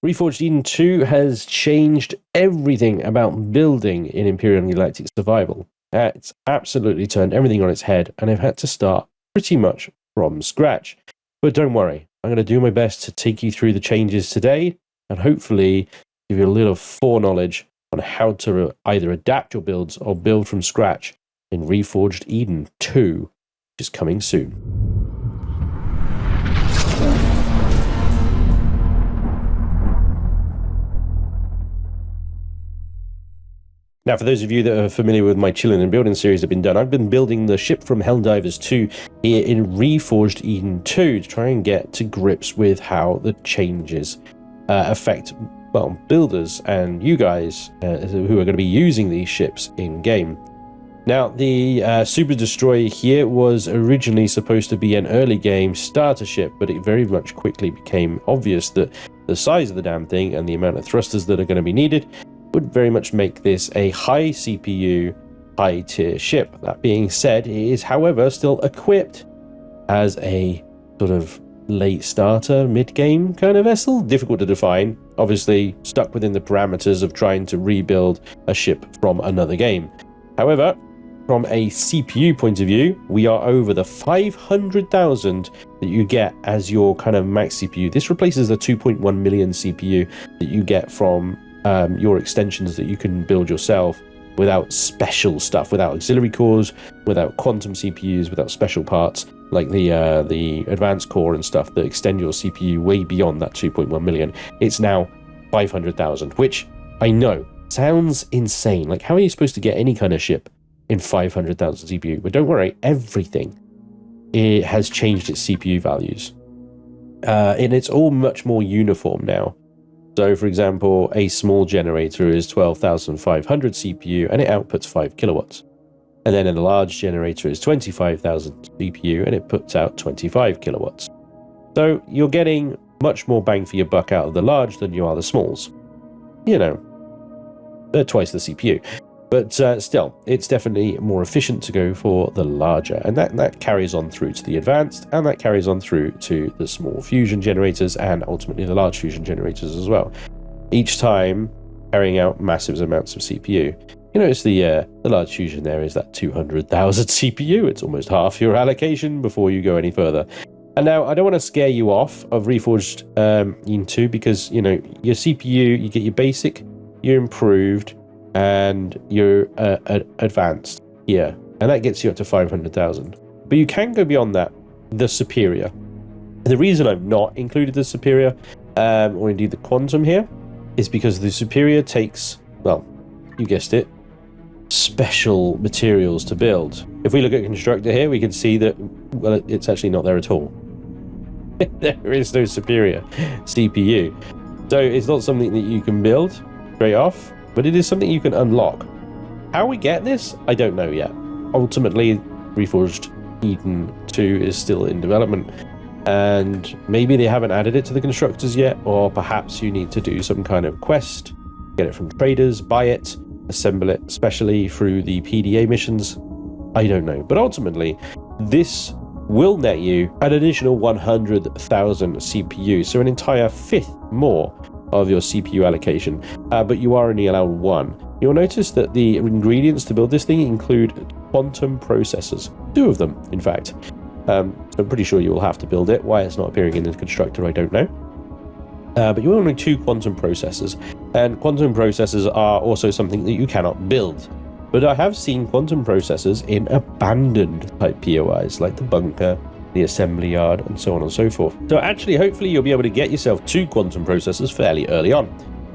Reforged Eden 2 has changed everything about building in Empyrion Galactic Survival. It's absolutely turned everything on its head, and I've had to start pretty much from scratch. But don't worry, I'm going to do my best to take you through the changes today, and hopefully give you a little foreknowledge on how to either adapt your builds or build from scratch in Reforged Eden 2, which is coming soon. Now, for those of you that are familiar with my chilling and building series that have been done, I've been building the ship from Helldivers 2 here in Reforged Eden 2 to try and get to grips with how the changes affect, well, builders and you guys who are going to be using these ships in-game. Now, the Super Destroyer here was originally supposed to be an early game starter ship, but it very much quickly became obvious that the size of the damn thing and the amount of thrusters that are going to be needed would very much make this a high CPU, high tier ship. That being said, it is, however, still equipped as a sort of late starter, mid-game kind of vessel. Difficult to define, obviously stuck within the parameters of trying to rebuild a ship from another game. However, from a CPU point of view, we are over the 500,000 that you get as your kind of max CPU. This replaces the 2.1 million CPU that you get from your extensions that you can build yourself without special stuff, without auxiliary cores, without quantum CPUs, without special parts like the advanced core and stuff that extend your CPU way beyond that 2.1 million. It's now 500,000, which I know sounds insane. Like, how are you supposed to get any kind of ship in 500,000 CPU? But don't worry, everything, it has changed its CPU values, and it's all much more uniform now. So, for example, a small generator is 12,500 CPU and it outputs 5 kilowatts. And then a large generator is 25,000 CPU and it puts out 25 kilowatts. So you're getting much more bang for your buck out of the large than you are the smalls. You know, they're twice the CPU. But still, it's definitely more efficient to go for the larger. And that carries on through to the advanced, and that carries on through to the small fusion generators, and ultimately the large fusion generators as well. Each time carrying out massive amounts of CPU. You notice the large fusion there is that 200,000 CPU. It's almost half your allocation before you go any further. And now, I don't want to scare you off of Reforged Eden 2, because, you know, your CPU, you get your basic, your improved, and you're advanced here, and that gets you up to 500,000. But you can go beyond that, the superior. And the reason I've not included the superior, or indeed the quantum here, is because the superior takes, well, you guessed it, special materials to build. If we look at constructor here, we can see that, well, it's actually not there at all. There is no superior CPU. So it's not something that you can build straight off, but it is something you can unlock. How we get this, I don't know yet. Ultimately, Reforged Eden 2 is still in development, and maybe they haven't added it to the constructors yet, or perhaps you need to do some kind of quest, get it from traders, buy it, assemble it specially through the PDA missions. I don't know. But ultimately, this will net you an additional 100,000 CPU, so an entire fifth more of your CPU allocation, but you are only allowed one. You'll notice that the ingredients to build this thing include quantum processors, 2 of them, in fact. So I'm pretty sure you will have to build it. Why it's not appearing in the constructor, I don't know. But you will need 2 quantum processors, and quantum processors are also something that you cannot build. But I have seen quantum processors in abandoned type POIs, like the bunker, the assembly yard, and so on and so forth. So actually, hopefully you'll be able to get yourself 2 quantum processors fairly early on.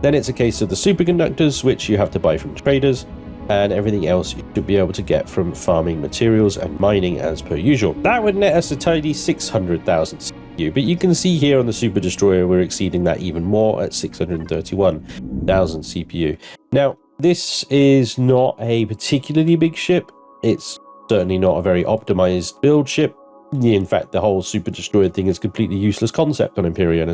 Then it's a case of the superconductors, which you have to buy from traders, and everything else you should be able to get from farming materials and mining as per usual. That would net us a tidy 600,000 CPU, but you can see here on the Super Destroyer we're exceeding that even more at 631,000 CPU. Now, this is not a particularly big ship. It's certainly not a very optimized build ship. In fact, the whole Super Destroyer thing is a completely useless concept on Empyrion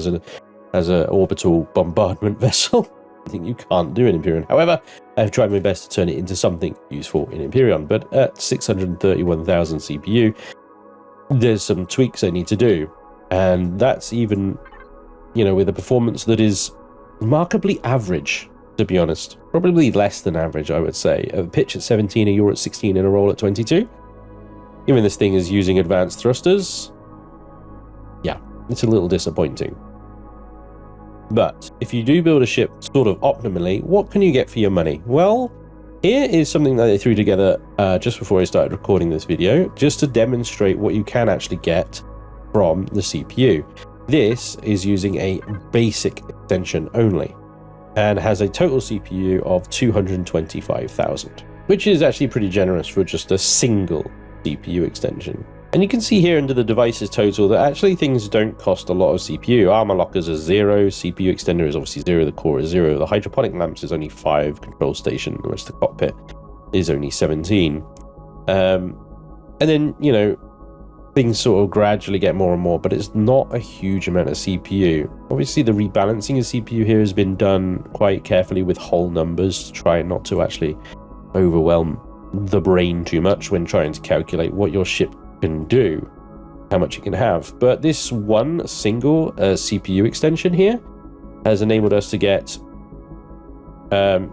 as a orbital bombardment vessel. I think you can't do in Empyrion. However, I've tried my best to turn it into something useful in Empyrion, but at 631,000 CPU, there's some tweaks I need to do. And that's even, you know, with a performance that is remarkably average, to be honest. Probably less than average, I would say. A pitch at 17, a yaw at 16, and a roll at 22. Given this thing is using advanced thrusters, yeah, it's a little disappointing. But if you do build a ship sort of optimally, what can you get for your money? Well, here is something that I threw together just before I started recording this video, just to demonstrate what you can actually get from the CPU. This is using a basic extension only, and has a total CPU of 225,000, which is actually pretty generous for just a single CPU extension. And you can see here under the devices total that actually things don't cost a lot of CPU. Armor lockers are 0, CPU extender is obviously 0, the core is 0, the hydroponic lamps is only 5, control station, the rest of the cockpit is only 17. And then, you know, things sort of gradually get more and more, but it's not a huge amount of CPU. Obviously, the rebalancing of CPU here has been done quite carefully with whole numbers to try not to actually overwhelm the brain too much when trying to calculate what your ship can do, how much it can have. But this one single CPU extension here has enabled us to get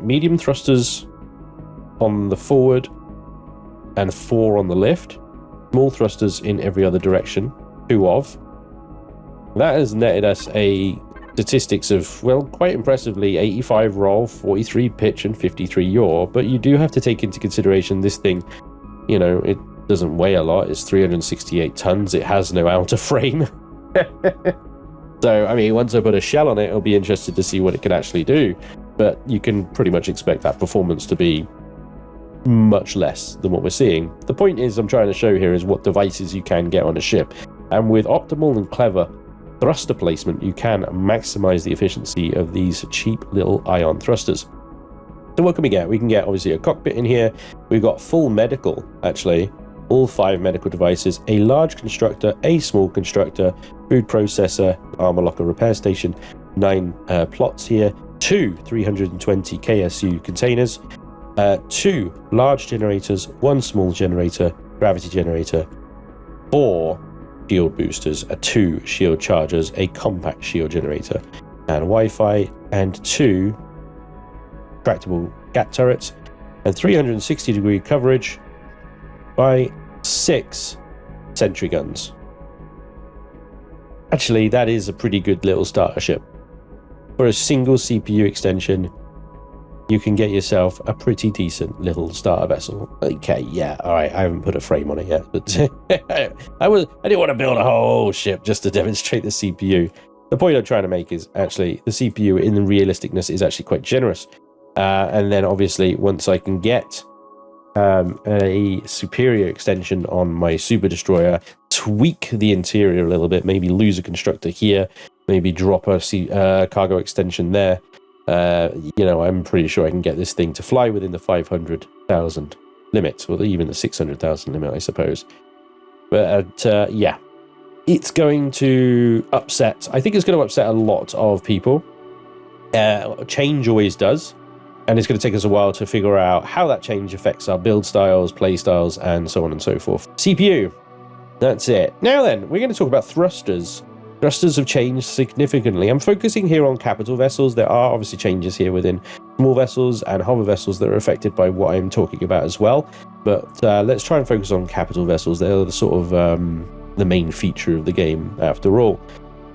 medium thrusters on the forward and 4 on the lift, small thrusters in every other direction, 2 of. That has netted us a statistics of, well, quite impressively 85 roll, 43 pitch, and 53 yaw. But you do have to take into consideration this thing, you know, it doesn't weigh a lot. It's 368 tons. It has no outer frame. So, I mean, once I put a shell on it, I'll be interested to see what it can actually do. But you can pretty much expect that performance to be much less than what we're seeing. The point is I'm trying to show here is what devices you can get on a ship. And with optimal and clever thruster placement, you can maximize the efficiency of these cheap little ion thrusters. So what can we get? We can get obviously a cockpit in here. We've got full medical, actually. All 5 medical devices, a large constructor, a small constructor, food processor, armor locker repair station, 9 plots here, 2 320 KSU containers, 2 large generators, 1 small generator, gravity generator, 4 shield boosters, 2 shield chargers, a compact shield generator, and Wi-Fi, and 2 tractable gat turrets, and 360-degree coverage by 6 sentry guns. Actually, that is a pretty good little starter ship. For a single CPU extension, you can get yourself a pretty decent little starter vessel. Okay, yeah, all right, I haven't put a frame on it yet, but I didn't want to build a whole ship just to demonstrate the CPU. The point I'm trying to make is actually the CPU in the realisticness is actually quite generous. And then obviously once I can get a superior extension on my super destroyer, tweak the interior a little bit, maybe lose a constructor here, maybe drop a cargo extension there, you know, I'm pretty sure I can get this thing to fly within the 500,000 limit, or even the 600,000 limit, I suppose. But yeah, it's going to upset, I think it's going to upset a lot of people. Change always does. And it's going to take us a while to figure out how that change affects our build styles, play styles, and so on and so forth. CPU, that's it. Now then, we're going to talk about thrusters. Thrusters have changed significantly. I'm focusing here on capital vessels. There are obviously changes here within small vessels and hover vessels that are affected by what I'm talking about as well. But let's try and focus on capital vessels. They're the sort of the main feature of the game, after all.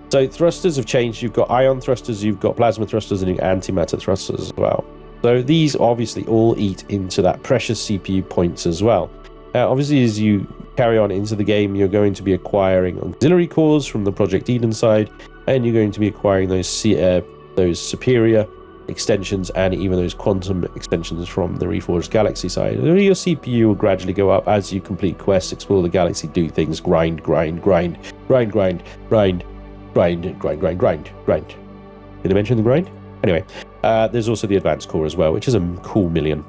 So thrusters have changed. You've got ion thrusters, you've got plasma thrusters, and antimatter thrusters as well. So these obviously all eat into that precious CPU points as well. Obviously, as you carry on into the game, you're going to be acquiring auxiliary cores from the Project Eden side, and you're going to be acquiring those superior extensions and even those quantum extensions from the Reforged Galaxy side. Your CPU will gradually go up as you complete quests, explore the galaxy, do things, grind. Did I mention the grind? Anyway, there's also the advanced core as well, which is a cool million.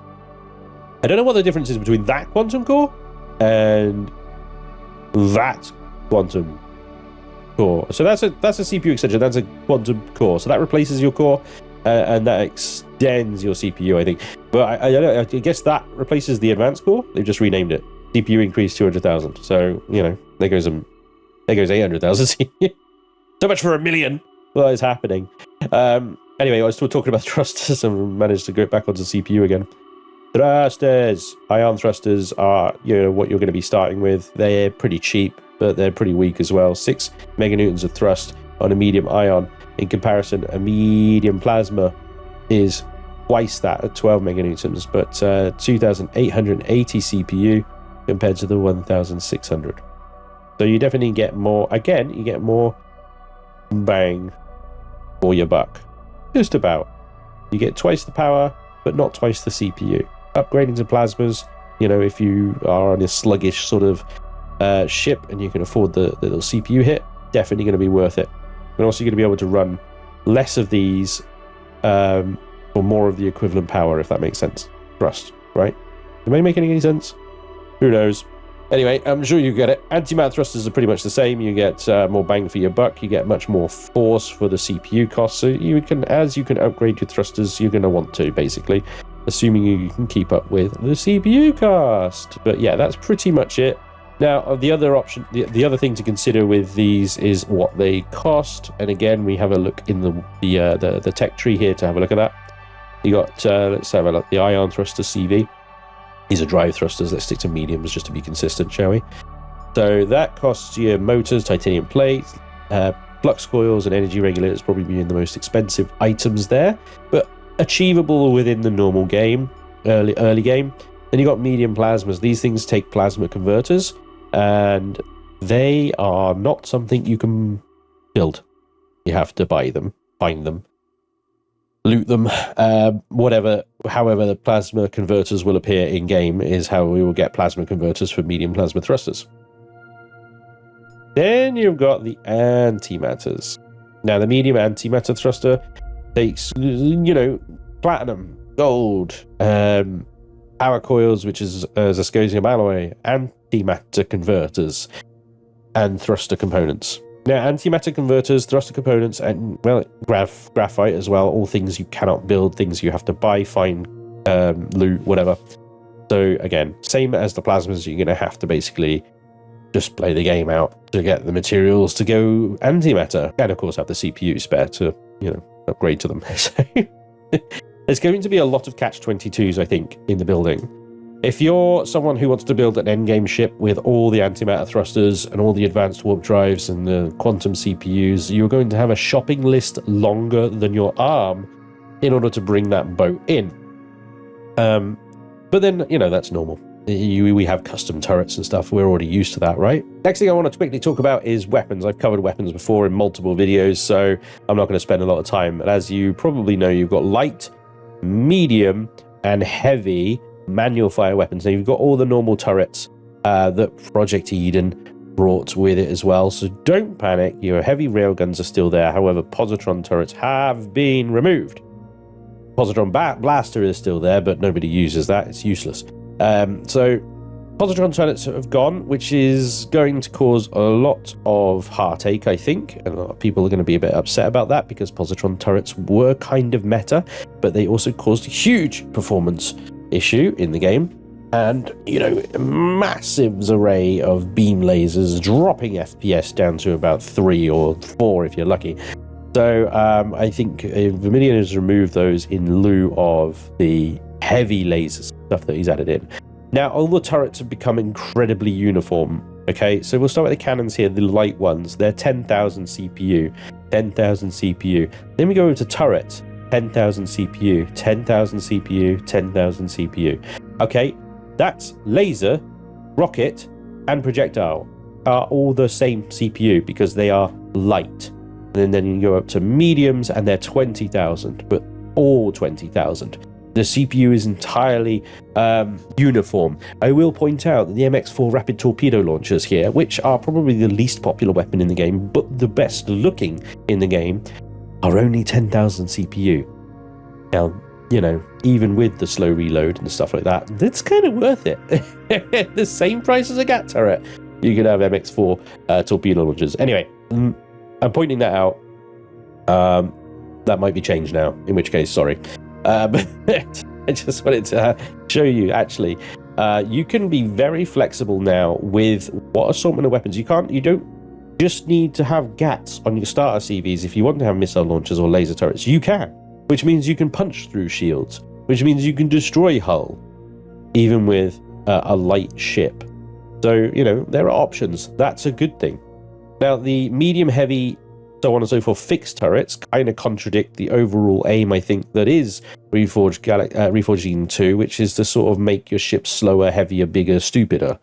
I don't know what the difference is between that quantum core and that quantum core. So that's a CPU extension. That's a quantum core. So that replaces your core and that extends your CPU, I think. But I guess that replaces the advanced core. They've just renamed it. CPU increased 200,000. So, you know, there goes 800,000. So much for a million. What is happening? Anyway, I was still talking about thrusters and managed to go back onto CPU again. Thrusters! Ion thrusters are, what you're going to be starting with. They're pretty cheap, but they're pretty weak as well. 6 meganewtons of thrust on a medium ion. In comparison, a medium plasma is twice that at 12 meganewtons, but 2,880 CPU compared to the 1,600. So you definitely get more, again, you get more bang for your buck. Just about. You get twice the power, but not twice the CPU. Upgrading to plasmas, if you are on a sluggish sort of ship and you can afford the little CPU hit, definitely going to be worth it. And also you're going to be able to run less of these or more of the equivalent power, if that makes sense. Thrust, right? Am I making any sense? Who knows? Anyway, I'm sure you get it. Antimatter thrusters are pretty much the same. You get more bang for your buck. You get much more force for the CPU cost. So as you can upgrade your thrusters, you're going to want to, basically, assuming you can keep up with the CPU cost. But yeah, that's pretty much it. Now, the other option, the other thing to consider with these is what they cost. And again, we have a look in the tech tree here to have a look at that. You got, let's have a look, the ion thruster CV. These are drive thrusters. Let's stick to mediums just to be consistent, shall we? So that costs you motors, titanium plates, flux coils, and energy regulators probably being the most expensive items there, but achievable within the normal game, early game. Then you got medium plasmas. These things take plasma converters, and they are not something you can build. You have to buy them, find them, loot them, whatever. However, the plasma converters will appear in game is how we will get plasma converters for medium plasma thrusters. Then you've got the antimatters. Now, the medium antimatter thruster takes, platinum, gold, power coils, which is zirconium alloy, antimatter converters, and thruster components. Now, antimatter converters, thruster components, and, graphite as well, all things you cannot build, things you have to buy, find, loot, whatever. So, again, same as the plasmas, you're going to have to basically just play the game out to get the materials to go antimatter. And, of course, have the CPU spare to, upgrade to them. So, there's going to be a lot of catch-22s, I think, in the building. If you're someone who wants to build an endgame ship with all the antimatter thrusters and all the advanced warp drives and the quantum CPUs, you're going to have a shopping list longer than your arm in order to bring that boat in. But then, that's normal. We have custom turrets and stuff. We're already used to that, right? Next thing I want to quickly talk about is weapons. I've covered weapons before in multiple videos, so I'm not going to spend a lot of time. But as you probably know, you've got light, medium, and heavy manual fire weapons. Now, you've got all the normal turrets that Project Eden brought with it as well, so don't panic. Your heavy railguns are still there. However, positron turrets have been removed. Positron blaster is still there, but nobody uses that. It's useless. So positron turrets have gone, which is going to cause a lot of heartache, I think. And a lot of people are going to be a bit upset about that because positron turrets were kind of meta, but they also caused a huge performance issue in the game. And, a massive array of beam lasers dropping FPS down to about 3 or 4 if you're lucky. So I think Nvidia has removed those in lieu of the heavy laser stuff that he's added in. Now, all the turrets have become incredibly uniform. Okay, so we'll start with the cannons here, the light ones. They're 10,000 CPU, 10,000 CPU. Then we go over to turrets, 10,000 CPU, 10,000 CPU, 10,000 CPU. Okay, that's laser, rocket, and projectile are all the same CPU because they are light. And then you go up to mediums and they're 20,000, but all 20,000. The CPU is entirely uniform. I will point out that the MX4 rapid torpedo launchers here, which are probably the least popular weapon in the game, but the best looking in the game, are only 10,000 CPU. Now, even with the slow reload and stuff like that, it's kind of worth it. The same price as a GAT turret. You can have MX4 torpedo launchers. Anyway, I'm pointing that out. That might be changed now, in which case, sorry. But I just wanted to show you, actually, you can be very flexible now with what assortment of weapons. You don't just need to have GATs on your starter CVs if you want to have missile launchers or laser turrets. You can. which means you can punch through shields, which means you can destroy hull, even with a light ship. So, you know, there are options. That's a good thing. Now, the medium, heavy, so on and so forth fixed turrets kind of contradict the overall aim, I think, that is Reforged Eden 2, which is to sort of make your ships slower, heavier, bigger, stupider.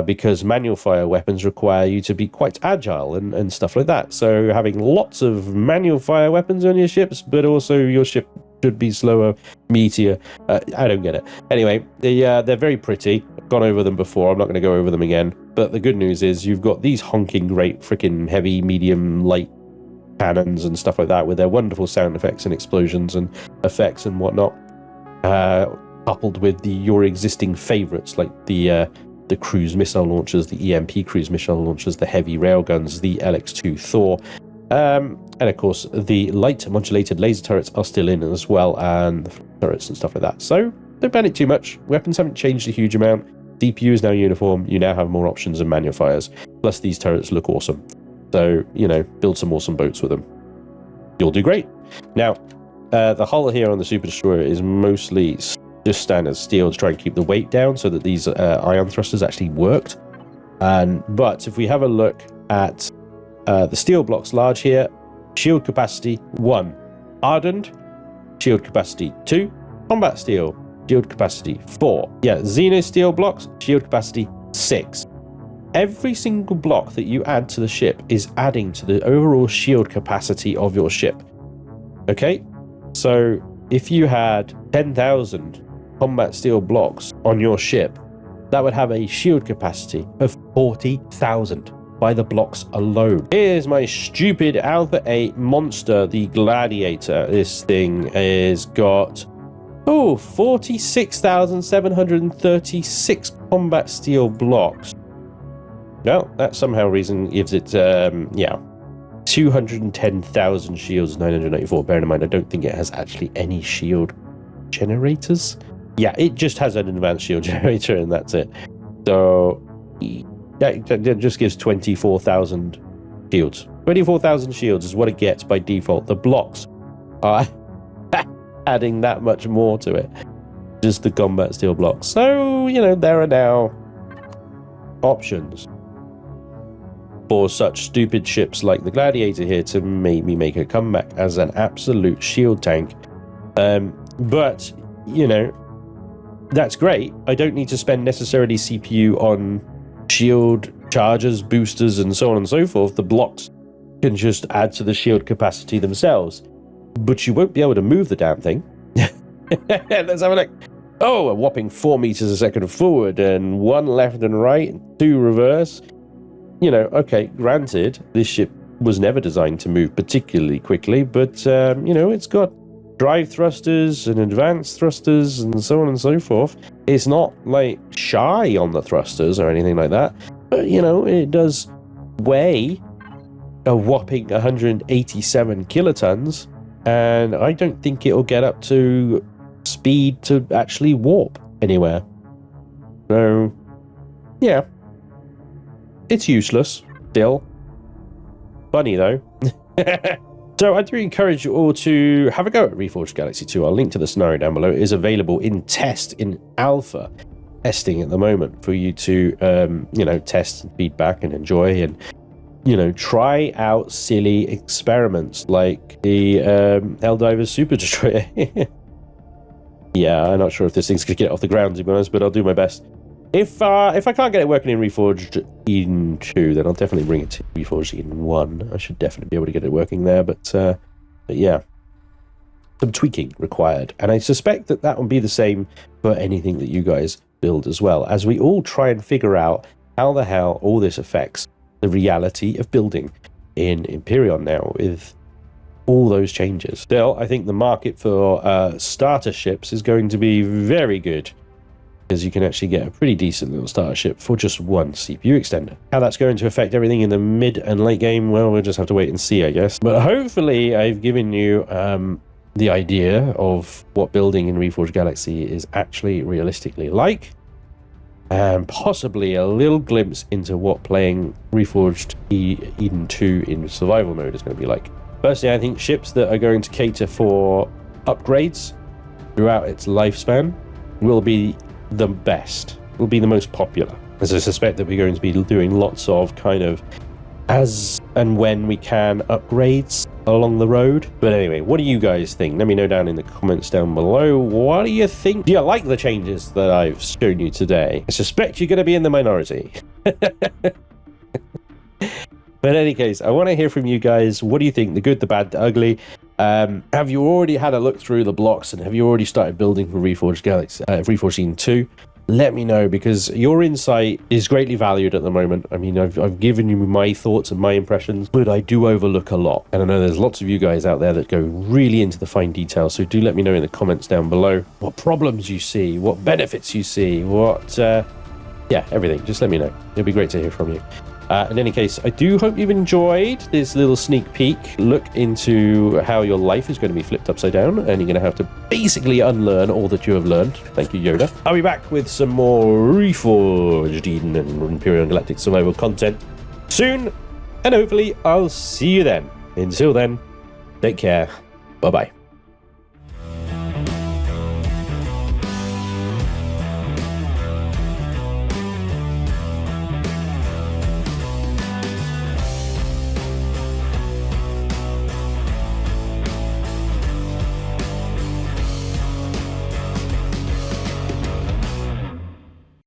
Because manual fire weapons require you to be quite agile and stuff like that. So having lots of manual fire weapons on your ships, but also your ship should be slower, meatier. I don't get it. Anyway, they're very pretty. I've gone over them before. I'm not going to go over them again. But the good news is you've got these honking great freaking heavy, medium, light cannons and stuff like that with their wonderful sound effects and explosions and effects and whatnot, coupled with your existing favorites like the cruise missile launchers, the EMP cruise missile launchers, the heavy railguns, the LX2 Thor, and of course the light modulated laser turrets are still in as well, and the turrets and stuff like that. So don't panic too much. Weapons haven't changed a huge amount. CPU is now uniform. You now have more options and manual fires. Plus these turrets look awesome. So, you know, build some awesome boats with them. You'll do great. Now, the hull here on the Super Destroyer is mostly just standard steel to try and keep the weight down so that these ion thrusters actually worked. But if we have a look at the steel blocks large here, shield capacity 1, hardened, shield capacity 2, combat steel, shield capacity 4. Yeah, Xeno steel blocks, shield capacity 6. Every single block that you add to the ship is adding to the overall shield capacity of your ship. Okay, so if you had 10,000 combat steel blocks on your ship, that would have a shield capacity of 40,000 by the blocks alone. Here's my stupid Alpha 8 monster, the Gladiator. This thing has got 46,736 combat steel blocks. No, that somehow reason gives it 210,000 shields, 994. Bear in mind, I don't think it has actually any shield generators. Yeah, it just has an advanced shield generator and that's it. So that just gives 24,000 shields. 24,000 shields is what it gets by default. The blocks are adding that much more to it. Just the combat steel blocks. So, you know, there are now options for such stupid ships like the Gladiator here to maybe make a comeback as an absolute shield tank. But, you know, that's great. I don't need to spend necessarily CPU on shield chargers, boosters, and so on and so forth. The blocks can just add to the shield capacity themselves. But you won't be able to move the damn thing. Let's have a look. Oh, a whopping 4 meters a second forward, and 1 left and right, and 2 reverse. You know, okay, granted, this ship was never designed to move particularly quickly, but, you know, it's got drive thrusters and advanced thrusters and so on and so forth. It's not, like, shy on the thrusters or anything like that, but, you know, it does weigh a whopping 187 kilotons, and I don't think it'll get up to speed to actually warp anywhere. So, yeah. It's useless, still. Funny, though. So I do encourage you all to have a go at Reforged Galaxy 2. I'll link to the scenario down below. It is available in alpha testing at the moment for you to, you know, test and feedback and enjoy and, you know, try out silly experiments like the Helldivers Super Destroyer. Yeah, I'm not sure if this thing's going to get off the ground, to be honest, but I'll do my best. If I can't get it working in Reforged Eden 2, then I'll definitely bring it to Reforged Eden 1. I should definitely be able to get it working there, but yeah, some tweaking required. And I suspect that that will be the same for anything that you guys build as well, as we all try and figure out how the hell all this affects the reality of building in Empyrion now with all those changes. Still, I think the market for starter ships is going to be very good, because you can actually get a pretty decent little starter ship for just 1 CPU extender. How that's going to affect everything in the mid and late game, well, we'll just have to wait and see, I guess. But hopefully I've given you the idea of what building in Reforged Galaxy is actually realistically like, and possibly a little glimpse into what playing Reforged Eden 2 in survival mode is going to be like. Personally, I think ships that are going to cater for upgrades throughout its lifespan will be the best, will be the most popular, as I suspect that we're going to be doing lots of kind of as and when we can upgrades along the road. But anyway, what do you guys think? Let me know down in the comments down below. What do you think? Do you like the changes that I've shown you today? I suspect you're going to be in the minority. But in any case, I want to hear from you guys. What do you think? The good, the bad, the ugly. Have you already had a look through the blocks, and have you already started building for Reforged Galaxy, Reforged Eden 2? Let me know, because your insight is greatly valued at the moment. I mean, I've given you my thoughts and my impressions, but I do overlook a lot. And I know there's lots of you guys out there that go really into the fine details. So do let me know in the comments down below what problems you see, what benefits you see, what, yeah, everything. Just let me know. It'll be great to hear from you. In any case, I do hope you've enjoyed this little sneak peek look into how your life is going to be flipped upside down, and you're going to have to basically unlearn all that you have learned. Thank you, Yoda. I'll be back with some more Reforged Eden and Empyrion Galactic survival content soon, and hopefully I'll see you then. Until then, take care. Bye-bye.